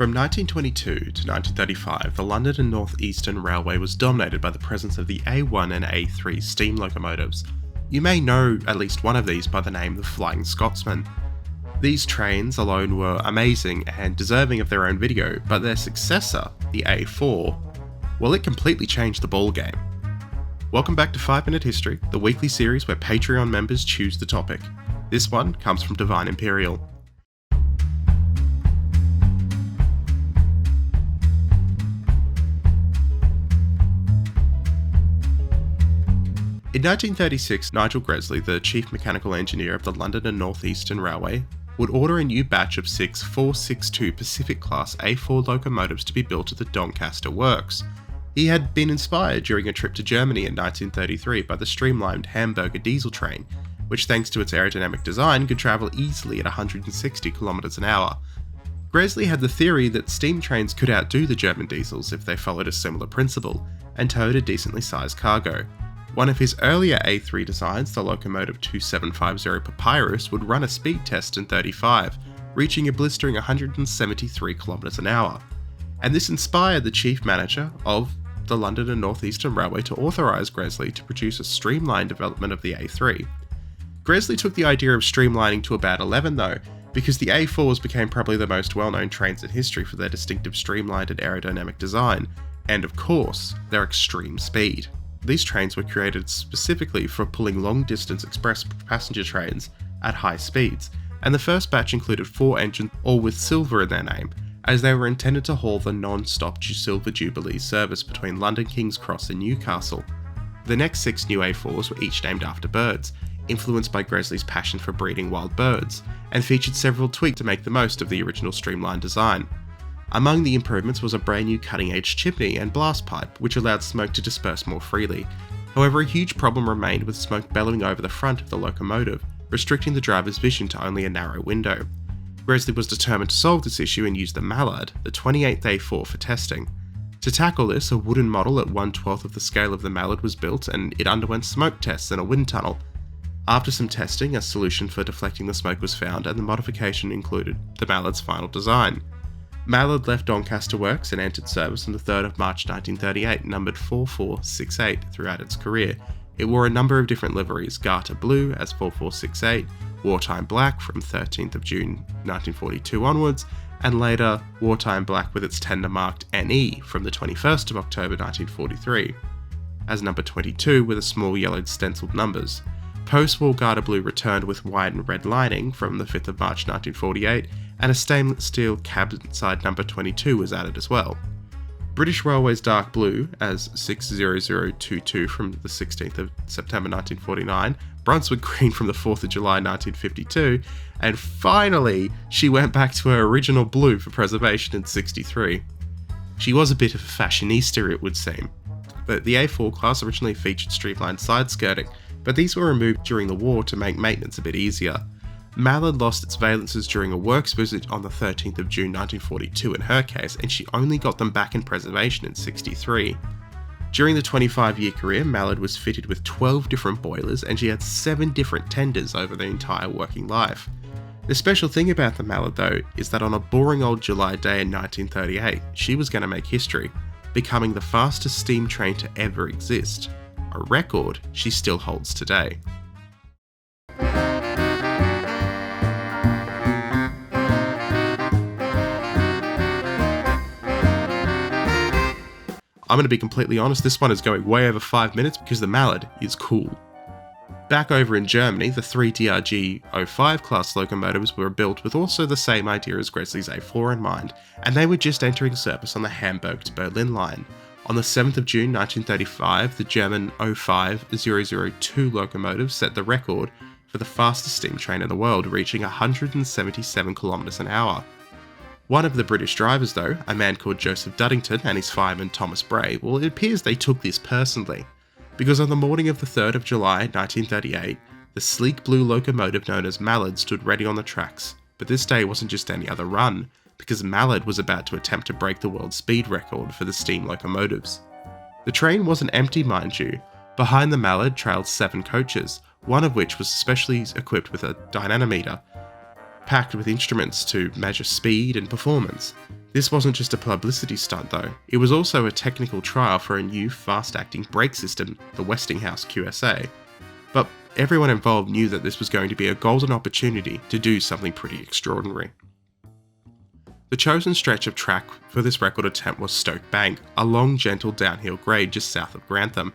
From 1922 to 1935, the London and North Eastern Railway was dominated by the presence of the A1 and A3 steam locomotives. You may know at least one of these by the name the Flying Scotsman. These trains alone were amazing and deserving of their own video, but their successor, the A4, well, it completely changed the ballgame. Welcome back to 5 Minute History, the weekly series where Patreon members choose the topic. This one comes from Divine Imperial. In 1936, Nigel Gresley, the chief mechanical engineer of the London and North Eastern Railway, would order a new batch of 6 462 Pacific Class A4 locomotives to be built at the Doncaster Works. He had been inspired during a trip to Germany in 1933 by the streamlined Hamburger diesel train, which thanks to its aerodynamic design could travel easily at 160 km an hour. Gresley had the theory that steam trains could outdo the German diesels if they followed a similar principle, and towed a decently sized cargo. One of his earlier A3 designs, the locomotive 2750 Papyrus, would run a speed test in 35, reaching a blistering 173 km an hour. And this inspired the chief manager of the London and North Eastern Railway to authorise Gresley to produce a streamlined development of the A3. Gresley took the idea of streamlining to about 11 though, because the A4s became probably the most well-known trains in history for their distinctive streamlined and aerodynamic design, and of course, their extreme speed. These trains were created specifically for pulling long-distance express passenger trains at high speeds, and the first batch included 4 engines, all with silver in their name, as they were intended to haul the non-stop Silver Jubilee service between London King's Cross and Newcastle. The next 6 new A4s were each named after birds, influenced by Gresley's passion for breeding wild birds, and featured several tweaks to make the most of the original streamlined design. Among the improvements was a brand new cutting-edge chimney and blast pipe, which allowed smoke to disperse more freely. However, a huge problem remained with smoke bellowing over the front of the locomotive, restricting the driver's vision to only a narrow window. Gresley was determined to solve this issue and used the Mallard, the 28th A4, for testing. To tackle this, a wooden model at 1/12 of the scale of the Mallard was built, and it underwent smoke tests in a wind tunnel. After some testing, a solution for deflecting the smoke was found, and the modification included the Mallard's final design. Mallard left Doncaster Works and entered service on the 3rd of March 1938, numbered 4468 throughout its career. It wore a number of different liveries: Garter Blue as 4468, Wartime Black from 13th of June 1942 onwards, and later Wartime Black with its tender marked NE from the 21st of October 1943, as number 22 with a small yellowed stenciled numbers. Post-war Garter Blue returned with white and red lining from the 5th of March 1948, and a stainless steel cabin side number 22 was added as well. British Railways Dark Blue as 60022 from the 16th of September 1949, Brunswick Green from the 4th of July 1952, and finally, she went back to her original blue for preservation in 63. She was a bit of a fashionista, it would seem. But the A4 class originally featured streamlined side skirting, but these were removed during the war to make maintenance a bit easier. Mallard lost its valences during a works visit on the 13th of June 1942 in her case, and she only got them back in preservation in 63. During the 25-year career, Mallard was fitted with 12 different boilers, and she had 7 different tenders over the entire working life. The special thing about the Mallard though is that on a boring old July day in 1938, she was going to make history, becoming the fastest steam train to ever exist, a record she still holds today. I'm going to be completely honest, this one is going way over 5 minutes because the Mallard is cool. Back over in Germany, the 3 DRG 05 class locomotives were built with also the same idea as Gresley's A4 in mind, and they were just entering service on the Hamburg to Berlin line. On the 7th of June 1935, the German 05002 locomotive set the record for the fastest steam train in the world, reaching 177 km an hour. One of the British drivers though, a man called Joseph Duddington, and his fireman Thomas Bray, well, it appears they took this personally, because on the morning of the 3rd of July 1938, the sleek blue locomotive known as Mallard stood ready on the tracks. But this day wasn't just any other run, because Mallard was about to attempt to break the world speed record for the steam locomotives. The train wasn't empty, mind you. Behind the Mallard trailed 7 coaches, one of which was specially equipped with a dynamometer, packed with instruments to measure speed and performance. This wasn't just a publicity stunt though, it was also a technical trial for a new fast-acting brake system, the Westinghouse QSA. But everyone involved knew that this was going to be a golden opportunity to do something pretty extraordinary. The chosen stretch of track for this record attempt was Stoke Bank, a long gentle downhill grade just south of Grantham.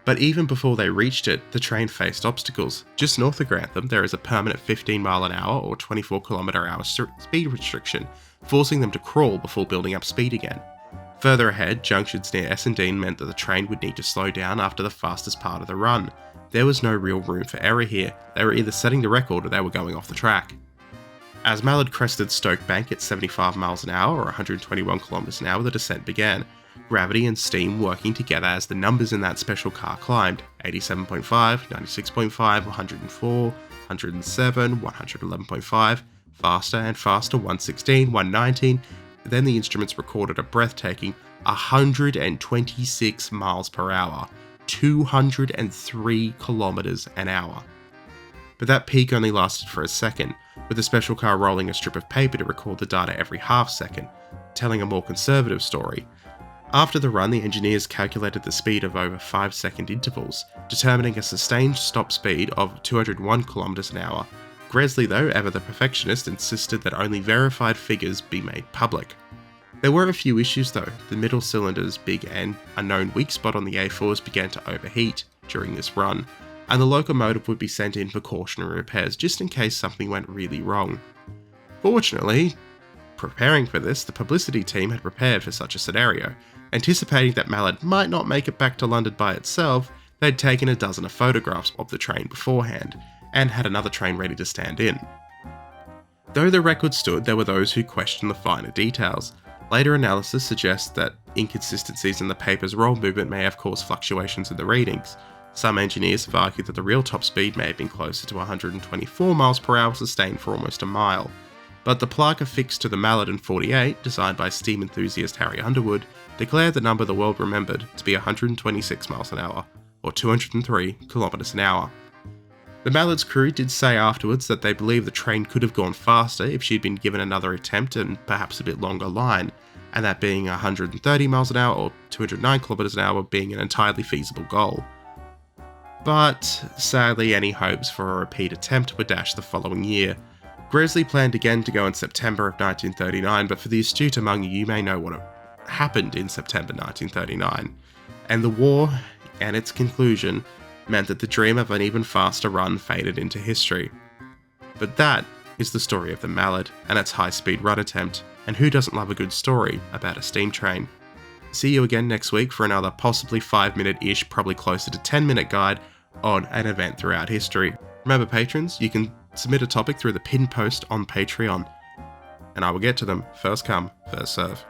But even before they reached it, the train faced obstacles. Just north of Grantham, there is a permanent 15 mile an hour or 24 km/h speed restriction, forcing them to crawl before building up speed again. Further ahead, junctions near Essendine meant that the train would need to slow down after the fastest part of the run. There was no real room for error here. They were either setting the record or they were going off the track. As Mallard crested Stoke Bank at 75 miles an hour or 121 km an hour, the descent began. Gravity and steam working together as the numbers in that special car climbed: 87.5, 96.5, 104, 107, 111.5, faster and faster, 116, 119. Then the instruments recorded a breathtaking 126 miles per hour, 203 kilometers an hour. But that peak only lasted for a second, with the special car rolling a strip of paper to record the data every half second, telling a more conservative story. After the run, the engineers calculated the speed of over 5-second intervals, determining a sustained stop speed of 201 kilometers an hour. Gresley, though, ever the perfectionist, insisted that only verified figures be made public. There were a few issues though. The middle cylinder's big and unknown weak spot on the A4s began to overheat during this run, and the locomotive would be sent in for cautionary repairs just in case something went really wrong. Fortunately, preparing for this, the publicity team had prepared for such a scenario. Anticipating that Mallard might not make it back to London by itself, they'd taken a dozen of photographs of the train beforehand, and had another train ready to stand in. Though the record stood, there were those who questioned the finer details. Later analysis suggests that inconsistencies in the paper's roll movement may have caused fluctuations in the readings. Some engineers have argued that the real top speed may have been closer to 124 miles per hour sustained for almost a mile. But the plaque affixed to the Mallard in 48, designed by steam enthusiast Harry Underwood, declared the number the world remembered to be 126 miles an hour, or 203 kilometers an hour. The Mallard's crew did say afterwards that they believe the train could have gone faster if she'd been given another attempt and perhaps a bit longer line, and that being 130 miles an hour or 209 kilometers an hour being an entirely feasible goal. But sadly, any hopes for a repeat attempt were dashed the following year. Gresley planned again to go in September of 1939, but for the astute among you may know what happened in September 1939, and the war and its conclusion meant that the dream of an even faster run faded into history. But that is the story of the Mallard and its high-speed run attempt, and who doesn't love a good story about a steam train? See you again next week for another possibly 5-minute-ish, probably closer to 10-minute guide on an event throughout history. Remember, patrons, you can submit a topic through the pinned post on Patreon, and I will get to them first come, first serve.